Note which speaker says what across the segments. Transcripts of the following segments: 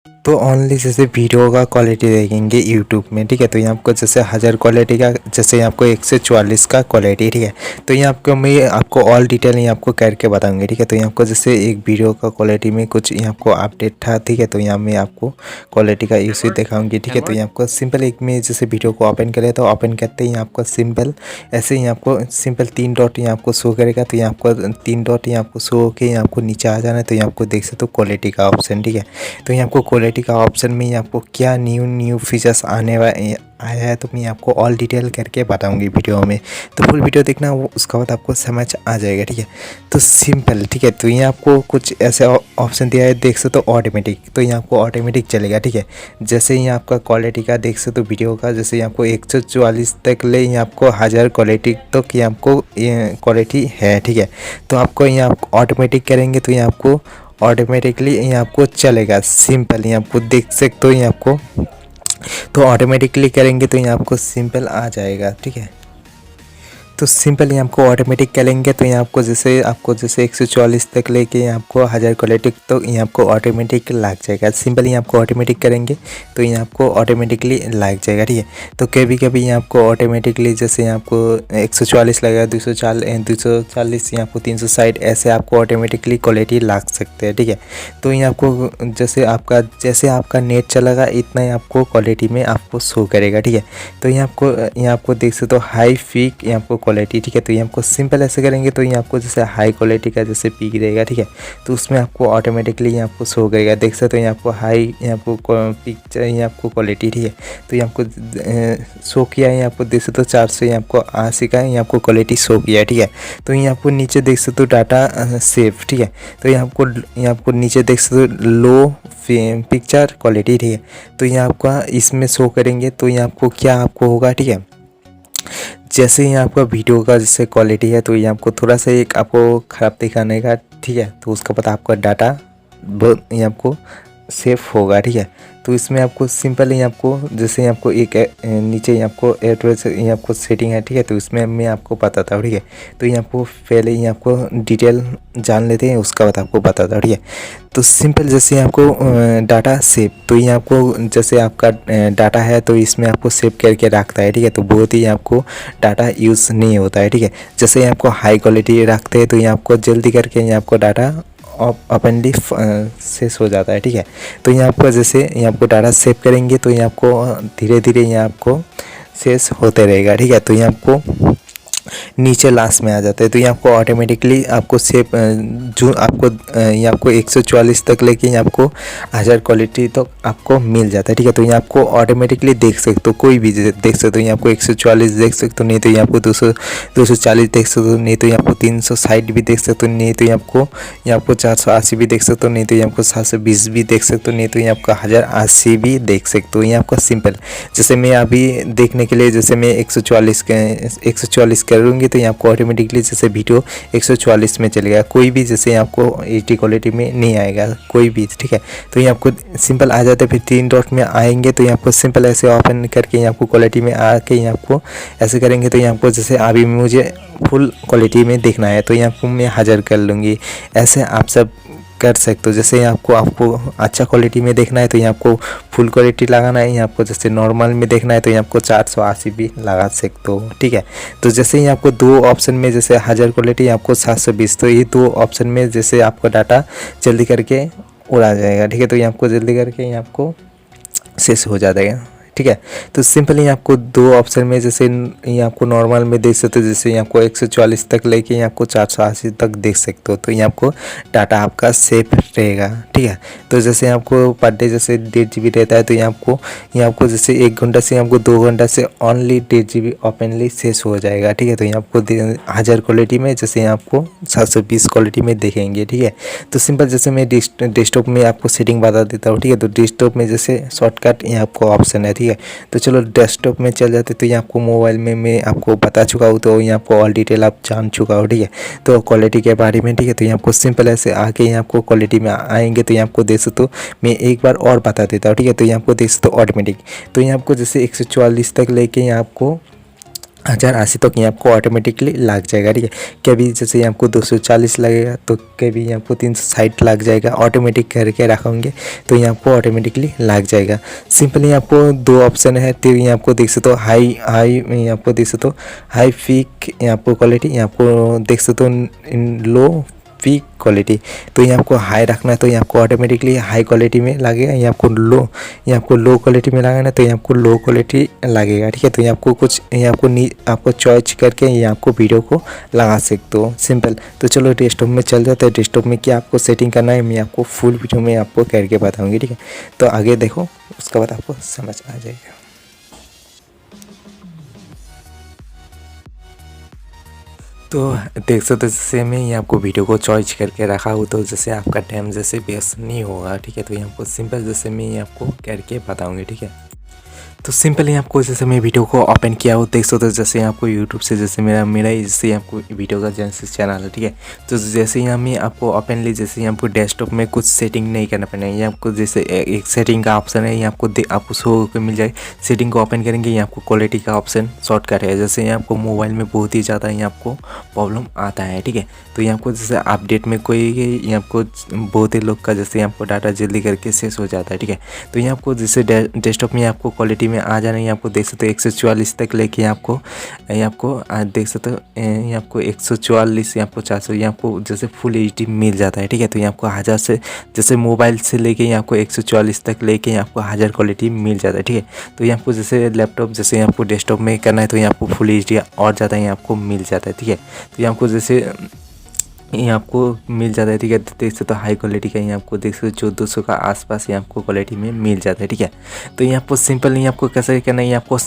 Speaker 1: तो ओनली जैसे वीडियो का क्वालिटी देखेंगे यूट्यूब में, ठीक है। तो ये आपको जैसे 1000 क्वालिटी का, जैसे आपको 144 का क्वालिटी, ठीक है। तो ये आपको मैं आपको ऑल डिटेल ये आपको करके बताऊंगी, ठीक है। तो ये आपको जैसे एक वीडियो का क्वालिटी में कुछ ये आपको अपडेट था, ठीक है। तो यहाँ मैं आपको क्वालिटी का इशू दिखाऊंगी, ठीक है। तो ये आपको सिंपल एक में जैसे वीडियो को ओपन करें तो ओपन करते ही आपको सिंपल ऐसे ही आपको सिंपल 3 डॉट यहाँ आपको शो करेगा। तो ये आपको 3 डॉट यहाँ आपको शो होकर यहाँ आपको नीचे आ जाना है। तो ये आपको देख सकते हो क्वालिटी का ऑप्शन, ठीक है। तो ये आपको क्वालिटी का ऑप्शन में ये आपको क्या न्यू फीचर्स आया है, तो मैं आपको ऑल डिटेल करके बताऊंगी वीडियो में। तो फुल वीडियो देखना, वो उसका बाद आपको समझ आ जाएगा, ठीक है। तो सिंपल, ठीक है। तो ये आपको कुछ ऐसे ऑप्शन दिया है, देख सकते हो ऑटोमेटिक। तो ये आपको ऑटोमेटिक चलेगा, ठीक है। जैसे ये आपका क्वालिटी का देख सकते हो वीडियो का, जैसे ये आपको 144 तक ले ये आपको 1000 क्वालिटी तक ये आपको क्वालिटी है, ठीक है। तो आपको ये आप ऑटोमेटिक करेंगे तो ये आपको ऑटोमेटिकली ये आपको चलेगा। सिंपल ये आपको देख सकते हो, ये आपको तो ऑटोमेटिकली करेंगे तो ये आपको सिंपल आ जाएगा, ठीक है। तो सिंपल ये आपको ऑटोमेटिक करेंगे तो ये आपको जैसे 144 तक लेके ये आपको 1000 क्वालिटी तो ये आपको ऑटोमेटिक लग जाएगा। सिंपल ये आपको ऑटोमेटिक करेंगे तो ये आपको ऑटोमेटिकली लग जाएगा, ठीक है। तो कभी कभी ये आपको ऑटोमेटिकली जैसे आपको 144 लगेगा, 240 ये आपको 360 ऐसे आपको ऑटोमेटिकली क्वालिटी लग सकते हैं, ठीक है। तो ये आपको जैसे आपका नेट चलेगा इतना ही आपको क्वालिटी में आपको शो करेगा, ठीक है। तो ये आपको देख सकते हो हाई पीक ये आपको क्वालिटी, ठीक है। तो ये आपको सिंपल ऐसे करेंगे तो ये आपको जैसे हाई क्वालिटी का जैसे पीक रहेगा, ठीक है। तो उसमें आपको ऑटोमेटिकली ये आपको शो करेगा, देख सकते हो। ये आपको हाई ये आपको पिक्चर ये आपको क्वालिटी, ठीक है। तो ये आपको शो किया है, ये आपको देख सकते हो 400 ये आपको 80 का ये आपको क्वालिटी शो किया है, ठीक है। तो ये आपको नीचे देख सकते हो डाटा सेव, ठीक है। तो ये आपको नीचे देख सकते हो लो पिक्चर क्वालिटी, ठीक है। तो ये आपका इसमें शो करेंगे तो ये आपको क्या आपको होगा, ठीक है। जैसे ही आपका वीडियो का जैसे क्वालिटी है तो ये आपको थोड़ा सा एक आपको ख़राब दिखाने का, ठीक है। तो उसका बाद आपका डाटा बहुत ये आपको सेफ होगा, ठीक है। तो इसमें आपको सिंपल ही आपको जैसे आपको एक नीचे आपको एड्रेस ये आपको सेटिंग है, ठीक है। तो इसमें मैं आपको बताता हूँ, ठीक है। तो ये आपको पहले ही आपको डिटेल जान लेते हैं, उसका बाद आपको बताता हूँ, ठीक है। तो सिंपल जैसे आपको डाटा सेव, तो ये आपको जैसे आपका डाटा है तो इसमें आपको सेव करके रखता है, ठीक है। तो बहुत ही आपको डाटा यूज़ नहीं होता है, ठीक है। जैसे आपको हाई क्वालिटी रखते हैं तो ये आपको जल्दी करके ये आपको डाटा ओपनली शेष हो जाता है, ठीक है। तो ये आपको जैसे ये आपको डाटा सेव करेंगे तो ये आपको धीरे धीरे ये आपको शेष होते रहेगा, ठीक है। तो ये आपको नीचे लास्ट में आ जाता है। तो ये आपको ऑटोमेटिकली आपको सेव जो आपको ये आपको 144 तक लेके ये आपको 1000 क्वालिटी तो आपको मिल जाता है, ठीक है। तो ये आपको ऑटोमेटिकली देख सकते हो, कोई भी देख सकते हो। ये आपको 144 देख सकते हो, नहीं तो ये आपको 240 देख सकते हो, नहीं तो ये आपको 360 भी देख सकते हो, नहीं तो ये आपको 480 भी देख सकते हो, नहीं तो ये आपको 720 भी देख सकते हो, नहीं तो ये आपको 1080 भी देख सकते हो। ये आपका सिंपल जैसे मैं अभी देखने के लिए जैसे मैं 144 करूँगी तो ये आपको ऑटोमेटिकली जैसे वीडियो 144 में चलेगा। कोई भी जैसे आपको HD क्वालिटी में नहीं आएगा कोई भी, ठीक है। तो ये आपको सिंपल आ जाता है। फिर 3 डॉट में आएंगे तो ये आपको सिंपल ऐसे ओपन करके ये आपको क्वालिटी में आके ये आपको ऐसे करेंगे तो ये आपको जैसे अभी मुझे फुल क्वालिटी में देखना है तो ये आपको मैं 1000 कर लूँगी। ऐसे आप सब कर सकते हो। जैसे आपको अच्छा क्वालिटी में देखना है तो ये आपको फुल क्वालिटी लगाना है, ये आपको जैसे नॉर्मल में देखना है तो ये आपको 480 भी लगा सकते हो, ठीक है। तो जैसे ही आपको दो ऑप्शन में जैसे 1000 क्वालिटी आपको 720, तो ये दो ऑप्शन में जैसे आपका डाटा जल्दी करके उड़ा जाएगा, ठीक है। तो ये आपको जल्दी करके ये आपको शेष हो जाएगा, ठीक है। तो सिंपली आपको दो ऑप्शन में जैसे ये आपको नॉर्मल में देख सकते हो, जैसे ये आपको 144 तक लेके ये आपको 480 तक देख सकते हो। तो ये आपको डाटा आपका सेफ रहेगा, ठीक है। तो जैसे आपको पर डे जैसे 1.5 GB रहता है तो ये आपको जैसे 1 घंटा से आपको 2 घंटा से ओनली 1.5 GB ओपनली शेष हो जाएगा, ठीक है। तो ये आपको 1000 क्वालिटी में जैसे ये आपको 720 क्वालिटी में देखेंगे, ठीक है। तो सिंपल जैसे मैं डेस्कटॉप में आपको सेटिंग बता देता हूँ, ठीक है। तो डेस्कटॉप में जैसे शॉर्टकट ये आपको ऑप्शन है, ठीक है। तो चलो डेस्कटॉप में चल जाते। तो ये आपको मोबाइल में मैं आपको बता चुका हूँ, तो ये आपको ऑल डिटेल आप जान चुका हो, ठीक है। तो क्वालिटी के बारे में, ठीक है। तो ये आपको सिंपल ऐसे आके ये आपको क्वालिटी में आएंगे तो ये आपको देख सकते हो। मैं एक बार और बता देता हूँ, ठीक है। तो ये आपको देख सकते हो ऑटोमेटिक। तो ये आपको जैसे 144 तक लेके ये आपको 1080 तक ये आपको ऑटोमेटिकली लग जाएगा, ठीक है। कभी जैसे ये आपको 240 लगेगा तो कभी ये आपको 360 लग जाएगा, ऑटोमेटिक करके रखोगे तो ये आपको ऑटोमेटिकली लग जाएगा। सिंपली आपको दो ऑप्शन है, तो ये आपको देख सकते हो हाई हाई, ये आपको देख सकते हो हाई पीक, ये आपको क्वालिटी, ये आपको देख सकते हो इन लो पीक क्वालिटी। तो ये आपको हाई रखना है तो ये आपको ऑटोमेटिकली हाई क्वालिटी में लगेगा, ये आपको लो क्वालिटी में लगाना तो ये आपको लो क्वालिटी लगेगा, ठीक है। तो ये आपको कुछ ये आपको चॉइस करके ये आपको वीडियो को लगा सकते हो, सिंपल। तो चलो डेस्कटॉप में चल जाते हैं। डेस्कटॉप में क्या आपको सेटिंग करना है मैं आपको फुल वीडियो में आपको करके बताऊँगी, ठीक है। तो आगे देखो, उसके बाद आपको समझ आ जाएगा। तो देख सकते हो जैसे मैं ये आपको वीडियो को चॉइस करके रखा हूँ, तो जैसे आपका टाइम जैसे वेस्ट नहीं होगा, ठीक है। तो ये आपको सिंपल जैसे मैं ये आपको करके बताऊँगी, ठीक है। तो सिंपली आपको जैसे मैं वीडियो को ओपन किया हो, देख सकते हो जैसे आपको यूट्यूब से जैसे मेरा जैसे आपको वीडियो का जेनेसिस चैनल है, ठीक है। तो जैसे यहाँ में आपको ओपनली जैसे आपको डेस्कटॉप में कुछ सेटिंग नहीं करना पड़ेगा, ये आपको जैसे एक सेटिंग का ऑप्शन है, ये आपको शो होकर मिल जाए। सेटिंग को ओपन करेंगे, ये आपको क्वालिटी का ऑप्शन शॉर्टकट है। जैसे यहाँ आपको मोबाइल में बहुत ही ज़्यादा ये आपको प्रॉब्लम आता है, ठीक है। तो ये आपको जैसे अपडेट में कोई ये आपको बहुत ही लोग का जैसे आपको डाटा जल्दी करके शेष हो जाता है, ठीक है। तो ये आपको जैसे डेस्कटॉप में आपको क्वालिटी में आ जाना है, आपको देख सकते हो 144 तक लेके आपको देख सकते हो ये आपको 144 या आपको 400 ये आपको जैसे फुल एचडी मिल जाता है, ठीक है। तो ये आपको 1000 से जैसे मोबाइल से लेके ये आपको 144 तक लेके आपको 1000 क्वालिटी मिल जाता है, ठीक है। तो ये आपको जैसे लैपटॉप जैसे आपको डेस्कटॉप में करना है तो ये आपको फुल एचडी और ज़्यादा ये आपको मिल जाता है, ठीक है। तो ये आपको जैसे ये आपको मिल जाता है, ठीक है। देख सकते हो हाई क्वालिटी का ये आपको देख सकते हो 1400 का आसपास ये आपको क्वालिटी में मिल जाता है, ठीक है। तो ये आपको सिंपल नहीं आपको कैसे करना है, ये आपको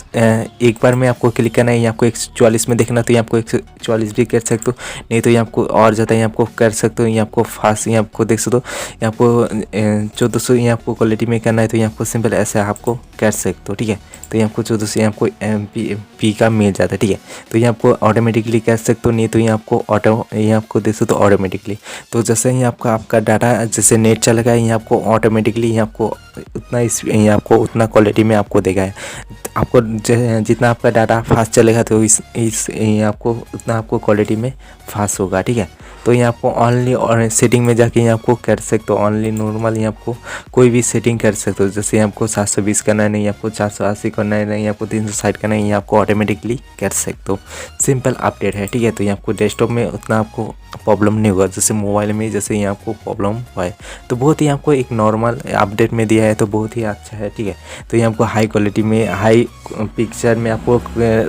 Speaker 1: एक बार में आपको क्लिक करना है, ये आपको 144 में देखना तो ये आपको 144 भी कर सकते हो, नहीं तो ये आपको और ज़्यादा ये आपको कर सकते हो। ये आपको फास्ट ये आपको देख सकते हो ये आपको 1400 ये आपको क्वालिटी में करना है तो ये आपको सिंपल ऐसे आपको कर सकते हो, ठीक है। तो ये आपको 1400 आपको MP का मिल जाता है, ठीक है। तो ये आपको ऑटोमेटिकली कर सकते हो, नहीं तो ये आपको ये आपको देख सकते हो ऑटोमेटिकली। तो जैसे ही आपका डाटा जैसे नेट चलेगा ये आपको ऑटोमेटिकली ये आपको ये आपको उतना क्वालिटी में आपको देगा है। आपको जितना आपका डाटा फास्ट चलेगा तो इस ये आपको उतना आपको क्वालिटी में फास्ट होगा, ठीक है। तो ये आपको ऑनली और सेटिंग में जाके ये आपको कर सकते हो, ऑनली नॉर्मल ये आपको कोई भी सेटिंग कर सकते हो। जैसे आपको 720 करना है, नहीं आपको 480 करना है, नहीं आपको 360 करना है, ये आपको ऑटोमेटिकली कर सकते हो। सिंपल अपडेट है, ठीक है। तो ये आपको डेस्कटॉप में उतना आपको प्रॉब्लम नहीं होगा जैसे मोबाइल में जैसे ये आपको प्रॉब्लम हुआ है। तो बहुत ही आपको एक नॉर्मल अपडेट में दिया है तो बहुत ही अच्छा है, ठीक है। तो ये आपको हाई क्वालिटी में हाई पिक्चर में आपको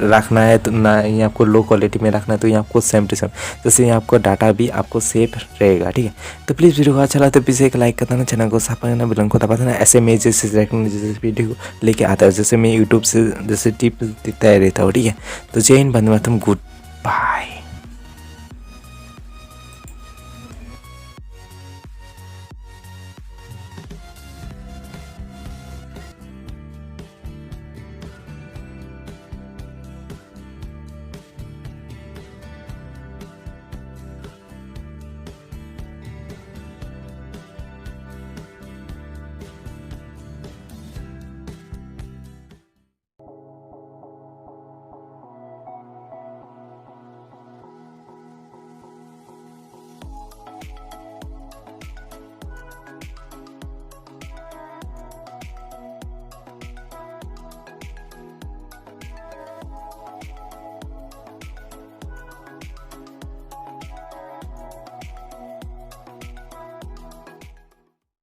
Speaker 1: रखना है तो ना ये आपको लो क्वालिटी में रखना है तो ये आपको सेम टू सेम जैसे ये आपको डाटा भी आपको सेफ रहेगा, ठीक है। तो प्लीज़ वीडियो को अच्छा लगा तो प्लीज़ एक लाइक कर देना, चैनल को सब्सक्राइब करना, बेल को दबा देना। ऐसे में जैसे टेक्नोलॉजी वीडियो लेके आता है जैसे मैं यूट्यूब से जैसे टिप देता रहता हूँ, ठीक है। तो जय हिंद, वंदे मातरम, गुड